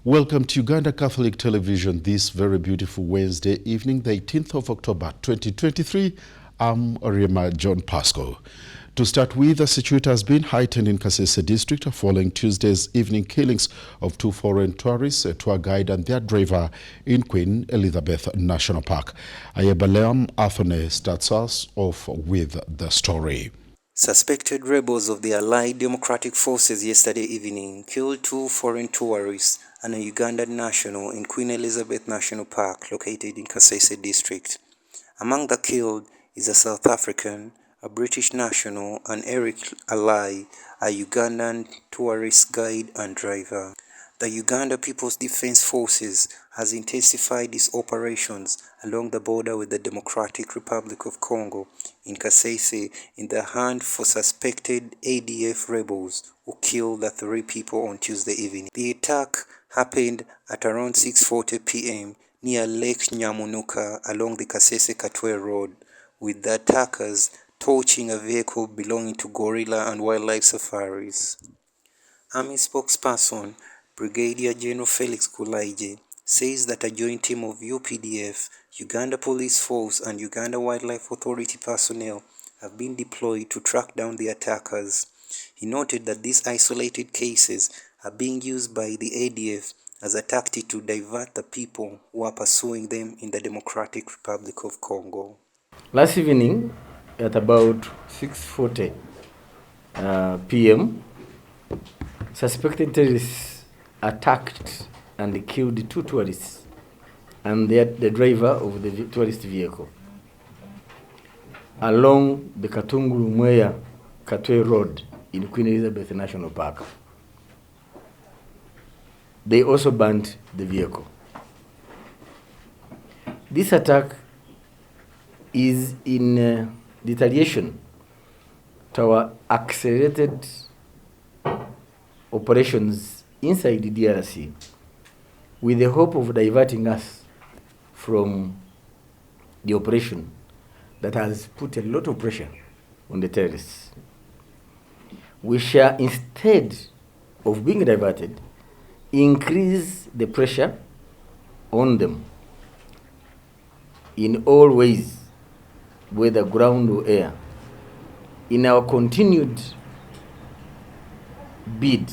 Welcome to Uganda Catholic Television this very beautiful Wednesday evening, the 18th of October 2023. I'm Oriema John Pasco. To start with, the situation has been heightened in Kasese district following Tuesday's evening killings of two foreign tourists, a tour guide and their driver in Queen Elizabeth National Park. Ayebaleam Athone starts us off with the story. Suspected rebels of the Allied Democratic Forces yesterday evening killed two foreign tourists and a Ugandan national in Queen Elizabeth National Park located in Kasese district. Among the killed is a South African, a British national, and Eric Alai, a Ugandan tourist guide and driver. The Uganda People's Defense Forces has intensified its operations along the border with the Democratic Republic of Congo in Kasese in the hunt for suspected ADF rebels who killed the three people on Tuesday evening. The attack happened at around 6:40 p.m. near Lake Nyamunuka along the Kasese-Katwe road, with the attackers torching a vehicle belonging to Gorilla and Wildlife Safaris. Army spokesperson Brigadier General Felix Kulaije says that a joint team of UPDF, Uganda Police Force and Uganda Wildlife Authority personnel have been deployed to track down the attackers. He noted that these isolated cases are being used by the ADF as a tactic to divert the people who are pursuing them in the Democratic Republic of Congo. Last evening at about 6:40 p.m., suspected terrorists attacked and killed two tourists and the driver of the tourist vehicle along the Katunguru-Mwea-Katwe Road in Queen Elizabeth National Park. They also burned the vehicle. This attack is in retaliation to our accelerated operations inside the DRC with the hope of diverting us from the operation that has put a lot of pressure on the terrorists. We shall, instead of being diverted, increase the pressure on them in all ways, whether ground or air, in our continued bid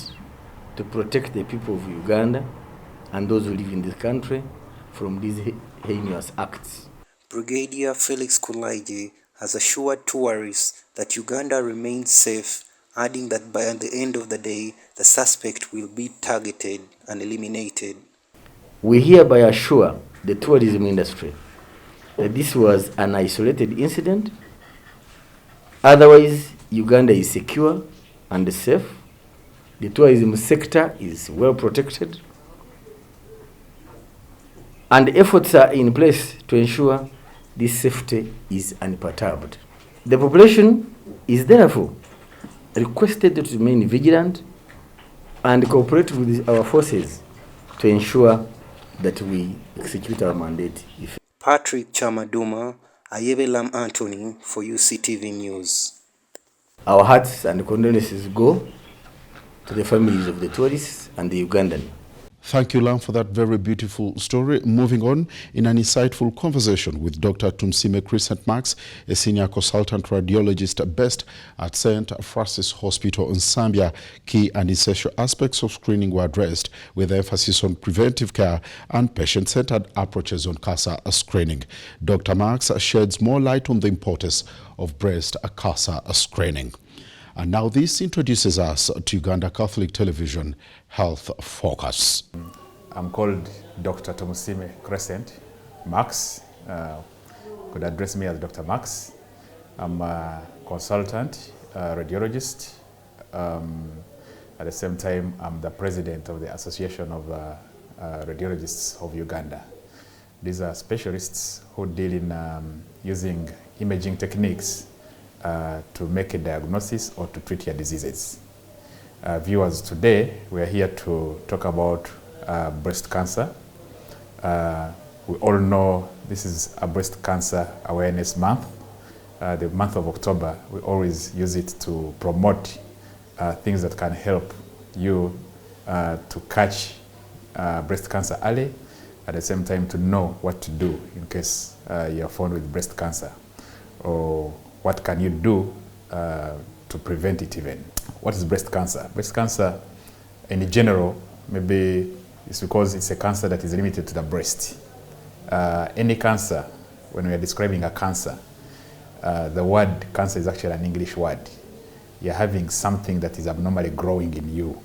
to protect the people of Uganda and those who live in this country from these heinous acts. Brigadier Felix Kulaije has assured tourists that Uganda remains safe, adding that by the end of the day, the suspect will be targeted and eliminated. We hereby assure the tourism industry that this was an isolated incident. Otherwise, Uganda is secure and safe. The tourism sector is well protected, and efforts are in place to ensure this safety is unperturbed. The population is therefore requested to remain vigilant and cooperate with our forces to ensure that we execute our mandate. Patrick Chamaduma, Ayebaleam Anthony for Uctv News. Our hearts and condolences go to the families of the tourists and the Ugandan. Thank you, Lam, for that very beautiful story. Moving on, in an insightful conversation with Dr. Tumsime Crescent Max, a senior consultant radiologist based at St. Francis Hospital in Zambia, key and essential aspects of screening were addressed, with emphasis on preventive care and patient-centered approaches on cancer screening. Dr. Max sheds more light on the importance of breast cancer screening. And now this introduces us to Uganda Catholic Television Health Focus. I'm called Dr. Tumsime Crescent Max. Could address me as Dr. Max. I'm a consultant, radiologist. At the same time, I'm the president of the Association of Radiologists of Uganda. These are specialists who deal in using imaging techniques to make a diagnosis or to treat your diseases. Viewers, today we are here to talk about breast cancer. We all know this is a breast cancer awareness month. The month of October, we always use it to promote things that can help you to catch breast cancer early, at the same time to know what to do in case you're found with breast cancer, or what can you do to prevent it even. What is breast cancer? Breast cancer, in general, maybe it's because it's a cancer that is limited to the breast. Any cancer, when we are describing a cancer, the word cancer is actually an English word. You're having something that is abnormally growing in you.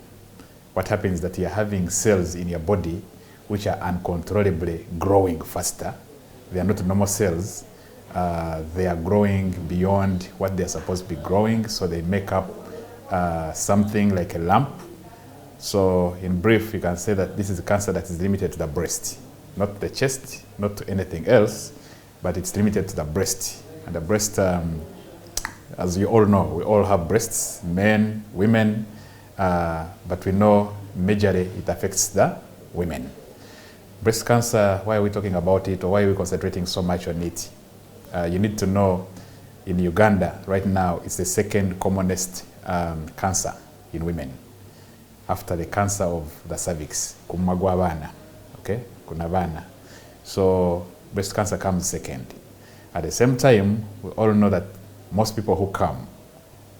What happens is that you're having cells in your body which are uncontrollably growing faster. They are not normal cells. They are growing beyond what they're supposed to be growing, so they make up something like a lump. So in brief, you can say that this is a cancer that is limited to the breast, not the chest, not to anything else, but it's limited to the breast. And the breast, as you all know, we all have breasts, men, women, but we know majorly it affects the women. Breast cancer, why are we talking about it, or why are we concentrating so much on it? You need to know, in Uganda right now, it's the second commonest cancer in women, after the cancer of the cervix. Kumagwa abana, okay? Kuna bana. So breast cancer comes second. At the same time, we all know that most people who come,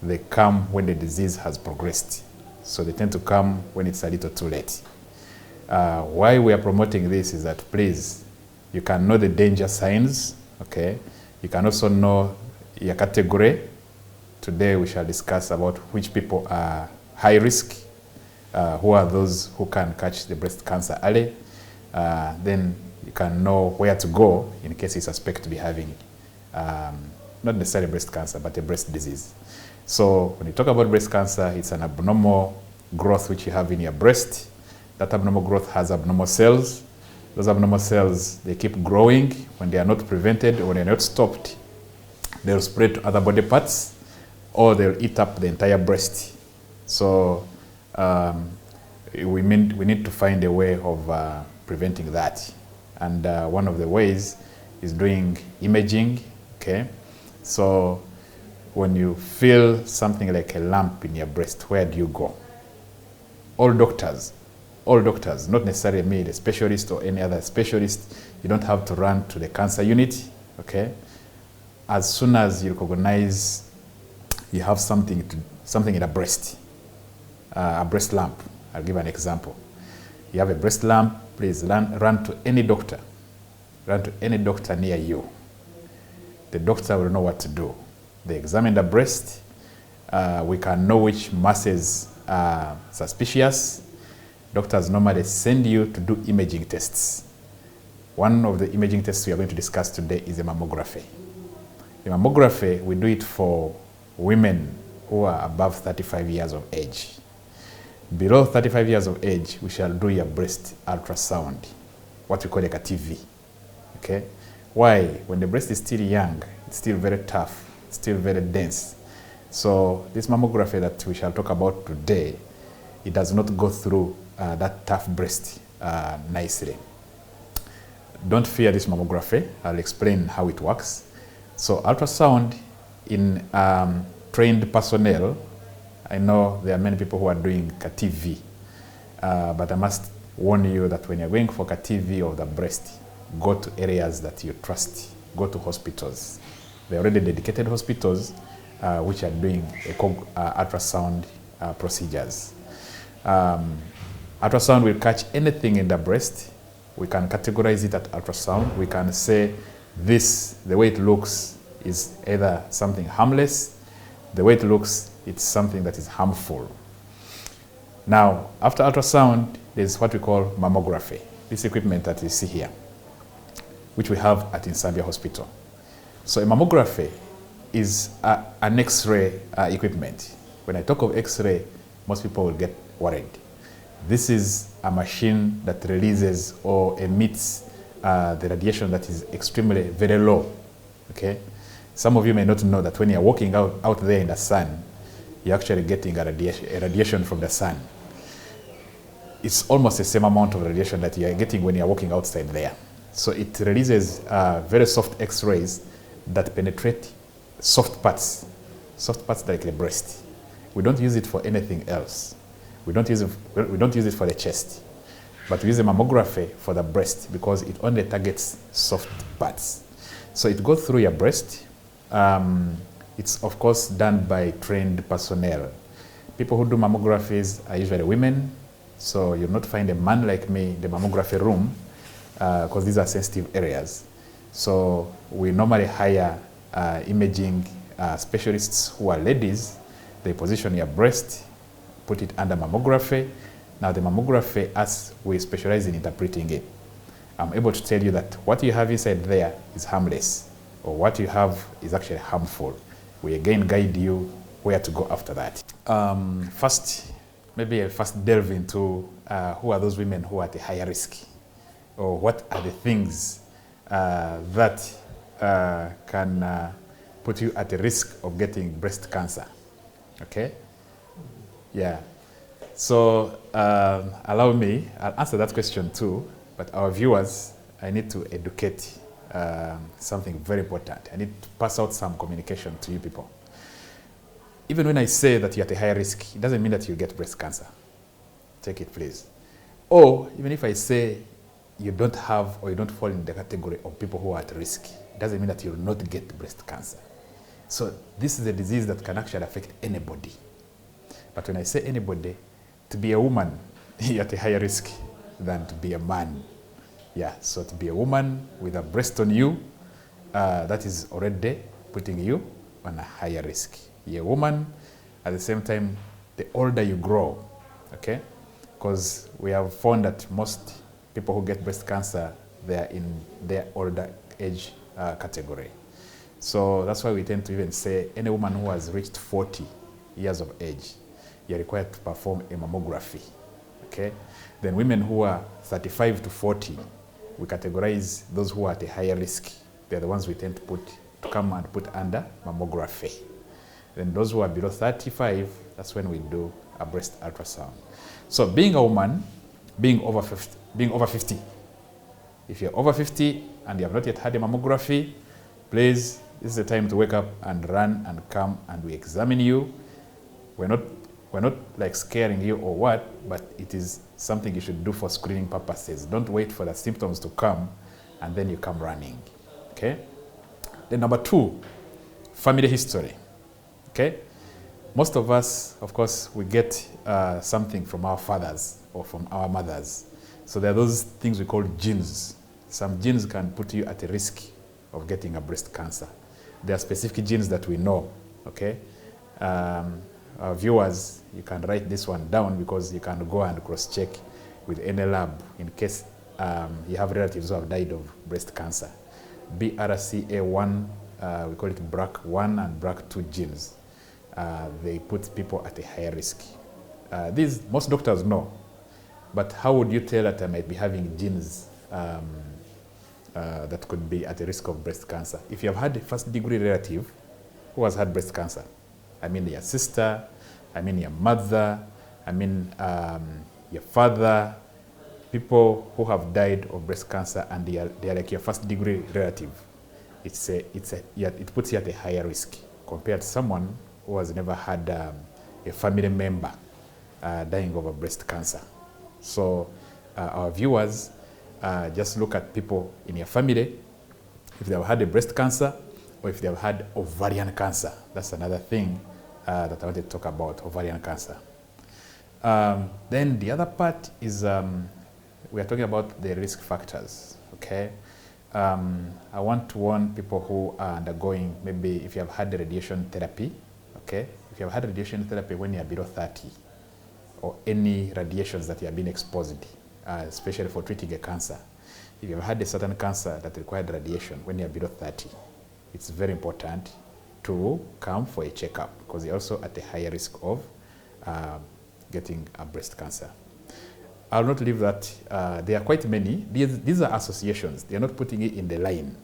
they come when the disease has progressed. So they tend to come when it's a little too late. Why we are promoting this is that, please, you can know the danger signs, okay? You can also know your category. Today we shall discuss about which people are high risk, who are those who can catch the breast cancer early. Then you can know where to go in case you suspect to be having, not necessarily breast cancer, but a breast disease. So when you talk about breast cancer, it's an abnormal growth which you have in your breast. That abnormal growth has abnormal cells. Those abnormal cells, they keep growing. When they are not prevented, or when they're not stopped, they'll spread to other body parts, or they'll eat up the entire breast. So we need to find a way of preventing that. And one of the ways is doing imaging, okay? So when you feel something like a lump in your breast, where do you go? All doctors, not necessarily me, the specialist or any other specialist, you don't have to run to the cancer unit, okay? As soon as you recognize you have something in a breast lump, I'll give an example. You have a breast lump, please run to any doctor. Run to any doctor near you. The doctor will know what to do. They examine the breast. We can know which masses are suspicious. Doctors normally send you to do imaging tests. One of the imaging tests we are going to discuss today is a mammography. The mammography, we do it for women who are above 35 years of age. Below 35 years of age, we shall do your breast ultrasound, what we call like a TV. Okay? Why? When the breast is still young, it's still very tough, it's still very dense. So this mammography that we shall talk about today, it does not go through that tough breast nicely. Don't fear this mammography. I'll explain how it works. So ultrasound in trained personnel, I know there are many people who are doing CATV, but I must warn you that when you're going for CATV of the breast, go to areas that you trust. Go to hospitals. There are already dedicated hospitals which are doing ultrasound procedures. Ultrasound will catch anything in the breast. We can categorize it at ultrasound. We can say this, the way it looks, is either something harmless. The way it looks, it's something that is harmful. Now, after ultrasound, there's what we call mammography. This equipment that you see here, which we have at Insambia Hospital. So a mammography is an X-ray equipment. When I talk of X-ray, most people will get worried. This is a machine that releases or emits the radiation that is extremely very low. Okay? Some of you may not know that when you're walking out there in the sun, you're actually getting a radiation from the sun. It's almost the same amount of radiation that you're getting when you're walking outside there. So it releases very soft X-rays that penetrate soft parts like the breast. We don't use it for anything else. We don't use it for the chest. But we use a mammography for the breast because it only targets soft parts. So it goes through your breast. It's of course done by trained personnel. People who do mammographies are usually women, so you'll not find a man like me in the mammography room because these are sensitive areas. So we normally hire imaging specialists who are ladies. They position your breast, put it under mammography. Now the mammography, as we specialize in interpreting it, I'm able to tell you that what you have inside there is harmless, or what you have is actually harmful. We again guide you where to go after that. First, maybe I'll first delve into who are those women who are at a higher risk, or what are the things that can put you at a risk of getting breast cancer. Okay? Yeah. So allow me, I'll answer that question too, but our viewers, I need to educate something very important. I need to pass out some communication to you people. Even when I say that you're at a high risk, it doesn't mean that you'll get breast cancer. Take it, please. Or even if I say you don't have or you don't fall in the category of people who are at risk, it doesn't mean that you'll not get breast cancer. So this is a disease that can actually affect anybody. But when I say anybody, to be a woman, you're at a higher risk than to be a man. Yeah, so to be a woman with a breast on you, that is already putting you on a higher risk. You're a woman, at the same time, the older you grow, okay? Because we have found that most people who get breast cancer, they are in their older age category. So that's why we tend to even say any woman who has reached 40 years of age, you're required to perform a mammography, okay? Then women who are 35 to 40, we categorize those who are at a higher risk. They're the ones we tend to come and put under mammography. Then those who are below 35, that's when we do a breast ultrasound. So being a woman, being over 50. If you're over 50 and you have not yet had a mammography, please, this is the time to wake up and run and come and we examine you. We're not like scaring you or what, but it is something you should do for screening purposes. Don't wait for the symptoms to come and then you come running, okay? Then number 2, family history, okay? Most of us, of course, we get something from our fathers or from our mothers. So there are those things we call genes. Some genes can put you at a risk of getting a breast cancer. There are specific genes that we know, okay? Our viewers, you can write this one down because you can go and cross-check with any lab in case you have relatives who have died of breast cancer. BRCA1, we call it BRCA1 and BRCA2 genes. They put people at a higher risk. These most doctors know, but how would you tell that I might be having genes that could be at a risk of breast cancer? If you have had a first-degree relative who has had breast cancer, I mean your sister, I mean your mother, I mean your father, people who have died of breast cancer and they are like your first-degree relative, it puts you at a higher risk compared to someone who has never had a family member dying of a breast cancer. So our viewers, just look at people in your family, if they have had a breast cancer or if they have had ovarian cancer. That's another thing that I wanted to talk about, ovarian cancer. Then the other part is we are talking about the risk factors, okay? I want to warn people who are undergoing, maybe if you have had radiation therapy, okay? If you have had radiation therapy when you are below 30, or any radiations that you have been exposed, especially for treating a cancer. If you have had a certain cancer that required radiation when you are below 30, it's very important to come for a checkup because you're also at a higher risk of getting a breast cancer. I'll not leave that. There are quite many. These are associations. They're not putting it in the line.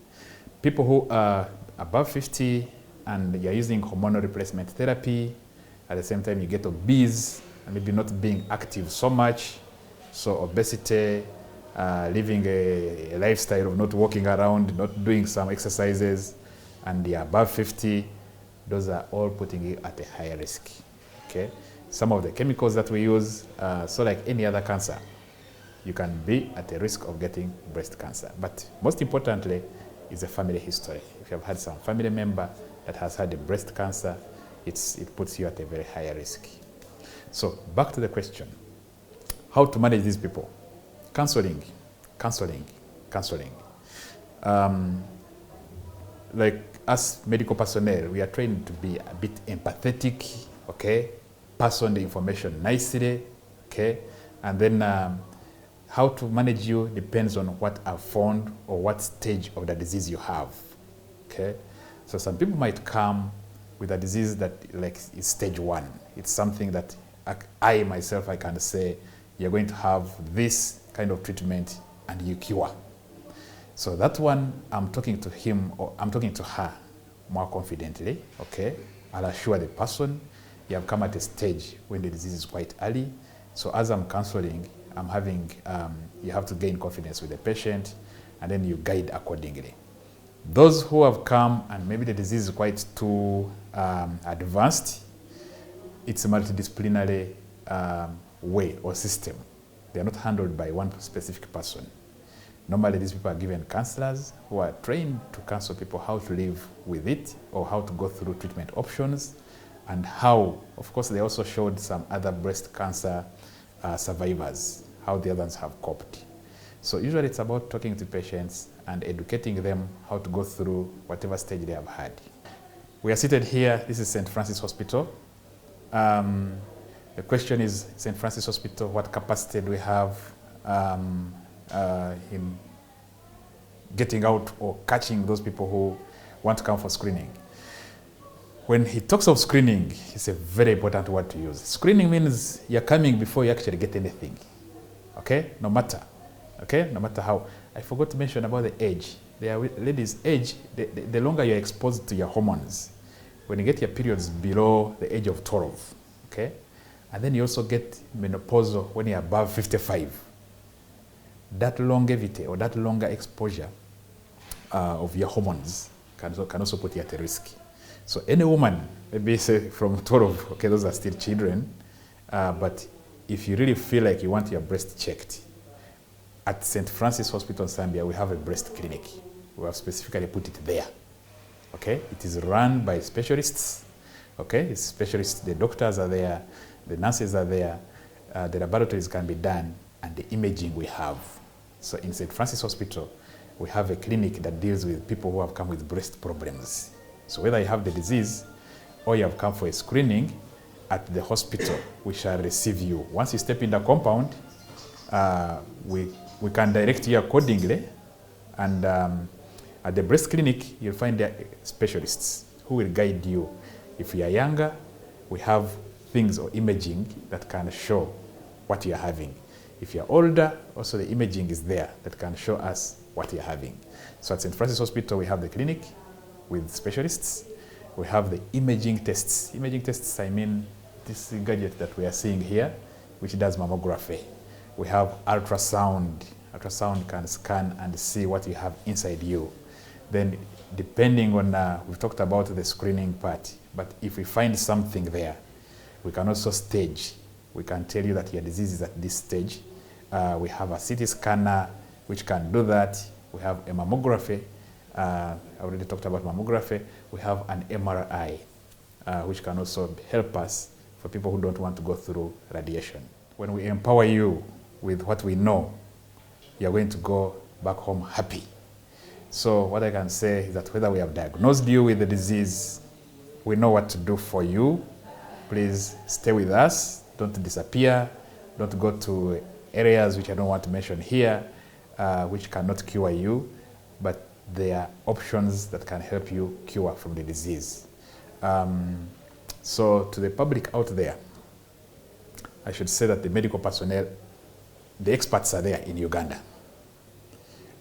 People who are above 50 and you're using hormonal replacement therapy, at the same time you get obese, and maybe not being active so much, so obesity, living a lifestyle of not walking around, not doing some exercises, and you're above 50, those are all putting you at a higher risk, okay? Some of the chemicals that we use, so like any other cancer, you can be at a risk of getting breast cancer. But most importantly is a family history. If you have had some family member that has had a breast cancer, it puts you at a very high risk. So back to the question, how to manage these people? Counseling. Like us medical personnel, we are trained to be a bit empathetic, okay? Pass on the information nicely, okay? And then how to manage you depends on what I've found or what stage of the disease you have, okay? So some people might come with a disease that like is stage 1. It's something that I myself, I can say, you're going to have this kind of treatment and you cure. So that one, I'm talking to him or I'm talking to her more confidently, okay? I'll assure the person you have come at a stage when the disease is quite early. So as I'm counseling, I'm having, you have to gain confidence with the patient and then you guide accordingly. Those who have come and maybe the disease is quite too advanced, it's a multidisciplinary way or system. They are not handled by one specific person. Normally, these people are given counselors who are trained to counsel people how to live with it or how to go through treatment options and how, of course, they also showed some other breast cancer survivors, how the others have coped. So usually it's about talking to patients and educating them how to go through whatever stage they have had. We are seated here, this is St. Francis Hospital. The question is, St. Francis Hospital, what capacity do we have in getting out or catching those people who want to come for screening? When he talks of screening, it's a very important word to use. Screening means you're coming before you actually get anything, okay? No matter how. I forgot to mention about the age. There are ladies' age, the longer you're exposed to your hormones, when you get your periods below the age of 12, okay? And then you also get menopausal when you're above 55. That longevity or that longer exposure of your hormones can also put you at a risk. So any woman, maybe say from 12, okay, those are still children, but if you really feel like you want your breast checked, at St. Francis Hospital, Zambia, we have a breast clinic. We have specifically put it there, okay? It is run by specialists, okay? It's specialists, the doctors are there, the nurses are there, the laboratories can be done, and the imaging we have. So in St. Francis Hospital, we have a clinic that deals with people who have come with breast problems. So whether you have the disease or you have come for a screening, at the hospital, we shall receive you. Once you step in the compound, we can direct you accordingly. And at the breast clinic, you'll find the specialists who will guide you. If you are younger, we have things or imaging that can show what you're having. If you're older, also the imaging is there that can show us what you're having. So at St. Francis Hospital, we have the clinic with specialists. We have the imaging tests. Imaging tests, I mean this gadget that we are seeing here, which does mammography. We have ultrasound. Ultrasound can scan and see what you have inside you. Then depending on, we've talked about the screening part, but if we find something there, we can also stage. We can tell you that your disease is at this stage. We have a CT scanner which can do that. We have a mammography. I already talked about mammography. We have an MRI, which can also help us for people who don't want to go through radiation. When we empower you with what we know, you're going to go back home happy. So what I can say is that whether we have diagnosed you with the disease, we know what to do for you. Please stay with us. Don't disappear. Don't go to areas which I don't want to mention here, which cannot cure you, but there are options that can help you cure from the disease. So to the public out there, I should say that the medical personnel, the experts are there in Uganda.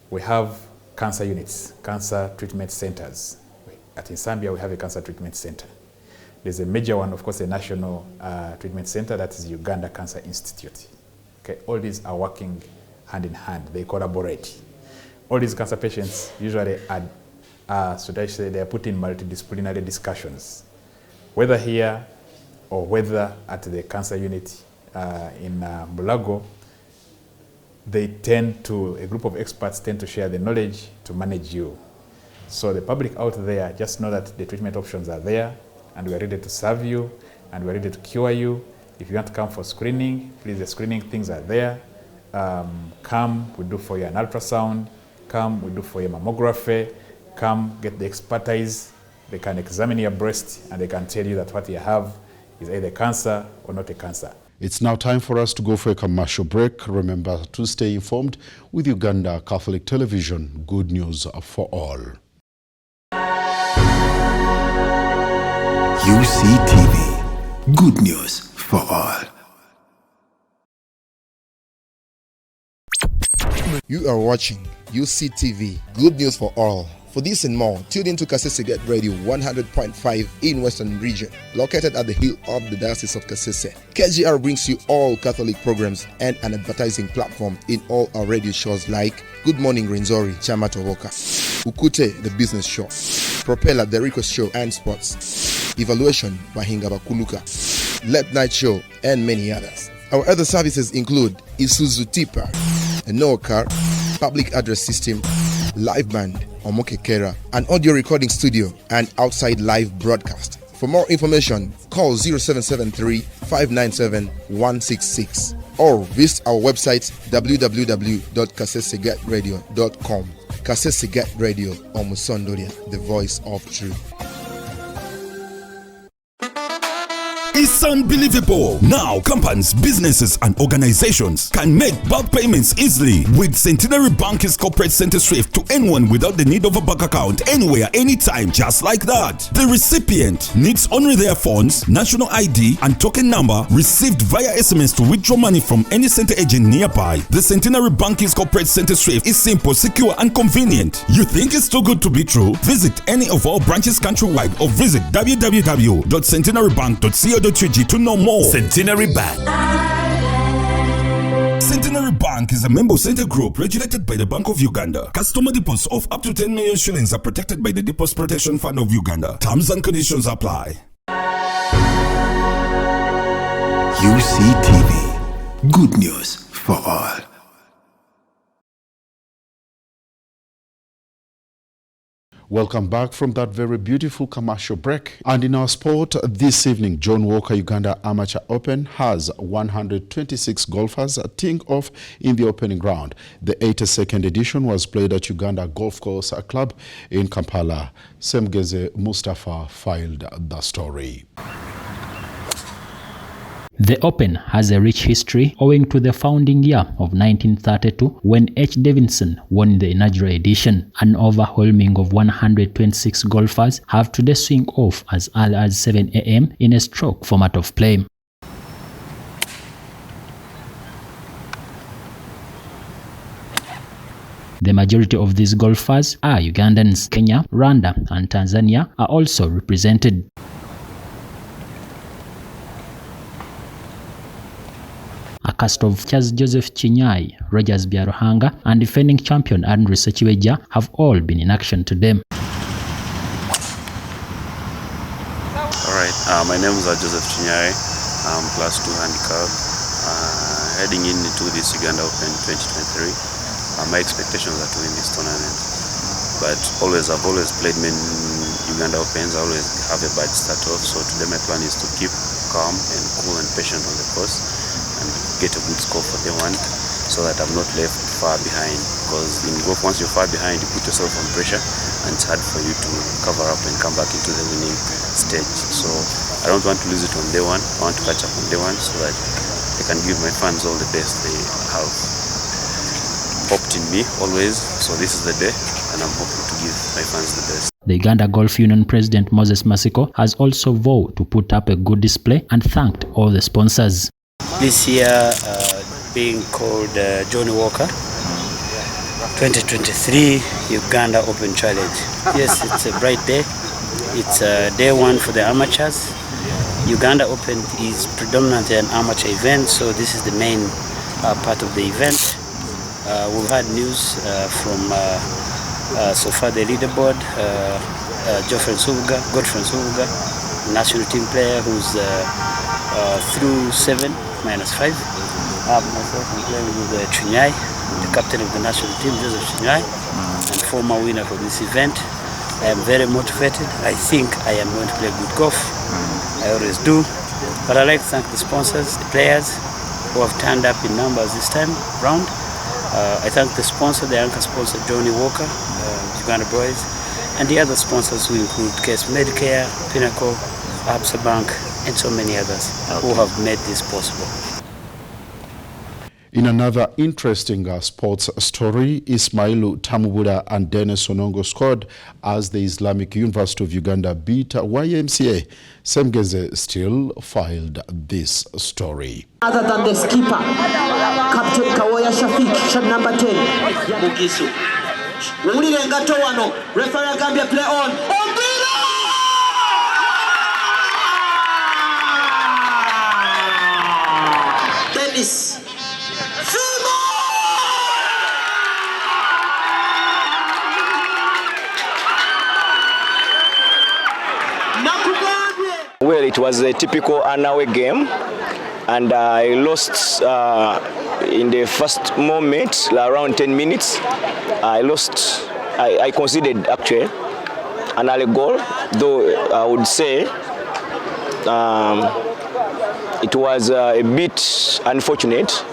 We have cancer units, cancer treatment centers. In Zambia, we have a cancer treatment center. There's a major one, of course, a national treatment center, that is Uganda Cancer Institute. Okay, all these are working hand in hand, they collaborate. All these cancer patients usually are, should I say, they are put in multidisciplinary discussions, whether here or whether at the cancer unit in Mulago. a group of experts tend to share the knowledge to manage you. So the public out there, just know that the treatment options are there, and we are ready to serve you, and we are ready to cure you. If you want to come for screening, please, the screening things are there. Come, we do for you an ultrasound. Come, we do for you mammography. Come, get the expertise. They can examine your breast, and they can tell you that what you have is either cancer or not a cancer. It's now time for us to go for a commercial break. Remember to stay informed with Uganda Catholic Television. Good news for all. Uctv. Good news for all. You are watching Uctv. Good news for all. For this and more, tune in to Kasese Get Radio 100.5 in Western Region, located at the hill of the Diocese of Kasese. KGR brings you all Catholic programs and an advertising platform in all our radio shows like Good Morning Renzori, Chama Tovoka, Ukute, the business show, Propeller, the request show and sports, Evaluation, Bahinga Bakuluka, Late Night Show, and many others. Our other services include Isuzu Tipa, a no car, public address system, live band, Omokekera, an audio recording studio, and outside live broadcast. For more information, call 0773 597 166 or visit our website www.kasesegatradio.com. Kasese Radio, Omusondoria, the voice of truth. It's unbelievable. Now, companies, businesses, and organizations can make bulk payments easily with Centenary Bank's corporate center SWIFT to anyone without the need of a bank account, anywhere, anytime, just like that. The recipient needs only their phones, national ID, and token number received via SMS to withdraw money from any center agent nearby. The Centenary Bank's corporate center SWIFT is simple, secure, and convenient. You think it's too good to be true? Visit any of our branches countrywide or visit www.centenarybank.co.ug to know more. Centenary Bank. Centenary Bank is a member center group regulated by the Bank of Uganda. Customer deposits of up to 10 million shillings are protected by the Deposit Protection Fund of Uganda. Terms and conditions apply. Uctv. Good news for all. Welcome back from that very beautiful commercial break. And in our sport this evening, John Walker Uganda Amateur Open has 126 golfers teeing off in the opening round. The 82nd edition was played at Uganda Golf Course Club in Kampala. Semgeze Mustafa filed the story. The Open has a rich history owing to the founding year of 1932 when H. Davidson won the inaugural edition. An overwhelming of 126 golfers have today swing off as early as 7 a.m. in a stroke format of play. The majority of these golfers are Ugandans. Kenya, Rwanda, and Tanzania are also represented. A cast of Charles Joseph Chinyai, Rogers Biaruhanga, and defending champion Andrew Sechiweja have all been in action today. Alright, my name is Joseph Chinyai. I'm class 2 handicap. Heading into this Uganda Open 2023, my expectations are to win this tournament. But I've always played many Uganda Opens. I always have a bad start off. So today my plan is to keep calm and cool and patient on the course and get a good score for day one so that I'm not left far behind. Because in golf, once you're far behind, you put yourself on pressure and it's hard for you to cover up and come back into the winning stage. So I don't want to lose it on day one. I want to catch up on day one so that I can give my fans all the best they have hoped in me always. So this is the day and I'm hoping to give my fans the best. The Uganda Golf Union President Moses Masiko has also vowed to put up a good display and thanked all the sponsors. This year being called Johnny Walker 2023 Uganda Open Challenge. Yes, it's a bright day. It's day one for the amateurs. Uganda Open is predominantly an amateur event, so this is the main part of the event. We've had news from so far the leaderboard, Godfrey Nsubuga, national team player who's through 7 - 5. Myself, I'm playing with Chinyai, the captain of the national team, Joseph Chinyai, and former winner for this event. I am very motivated. I think I am going to play good golf. I always do. But I'd like to thank the sponsors, the players who have turned up in numbers this time round. I thank the sponsor, the anchor sponsor, Johnny Walker, Uganda Boys, and the other sponsors who include Case Medicare, Pinnacle, Absa Bank, and so many others who have made this possible. In another interesting sports story, Ismailu Tamubuda and Dennis Onongo scored as the Islamic University of Uganda beat YMCA. Semgeze still filed this story. Other than the skipper, Captain Kawoya Shafiq, shot number 10. Mugisu. Ulile ngato wano. Referee Gambia play on. Ombira! Dennis. Well, it was a typical away game, and I lost in the first moment, around 10 minutes. I conceded actually an early goal, though I would say it was a bit unfortunate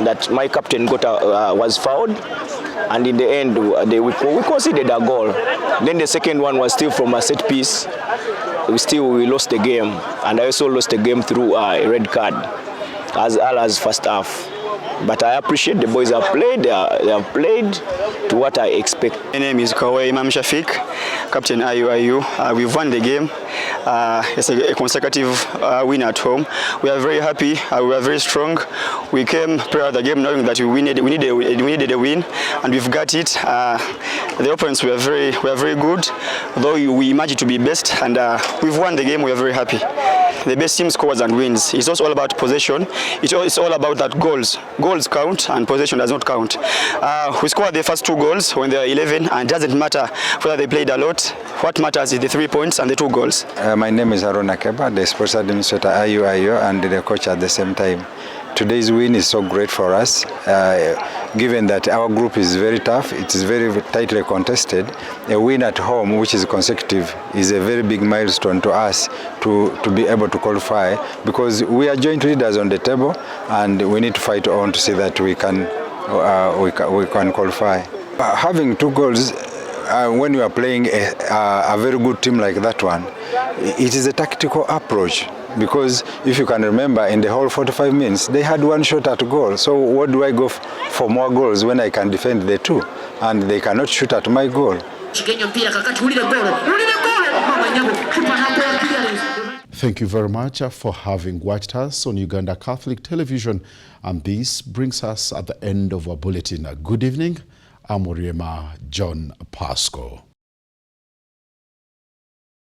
that my captain was fouled, and in the end we conceded a goal. Then the second one was still from a set piece. We lost the game, and I also lost the game through a red card, as well as first half. But I appreciate the boys have played. They have played to what I expect. My name is Kawoya Imam Shafiq, captain IUIU. We've won the game. It's a consecutive win at home. We are very happy. We are very strong. We came prior to the game knowing that we needed a win, and we've got it. The opponents were very good, though we imagined to be best, and we've won the game. We are very happy. The best team scores and wins. It's also all about possession. It's all about that goals. Goals count and possession does not count. We scored the first 2 goals when they were 11, and it doesn't matter whether they played a lot. What matters is the 3 points and the 2 goals. My name is Haruna Keba, the sports administrator IUIO and the coach at the same time. Today's win is so great for us, given that our group is very tough, it is very tightly contested. A win at home, which is consecutive, is a very big milestone to us to be able to qualify, because we are joint leaders on the table, and we need to fight on to see that we can qualify. Having 2 goals, when you are playing a very good team like that one, it is a tactical approach. Because if you can remember, in the whole 45 minutes, they had 1 shot at goal. So what do I go for more goals when I can defend the 2? And they cannot shoot at my goal. Thank you very much for having watched us on Uganda Catholic Television. And this brings us at the end of our bulletin. Good evening. I'm Oriema John Pasco.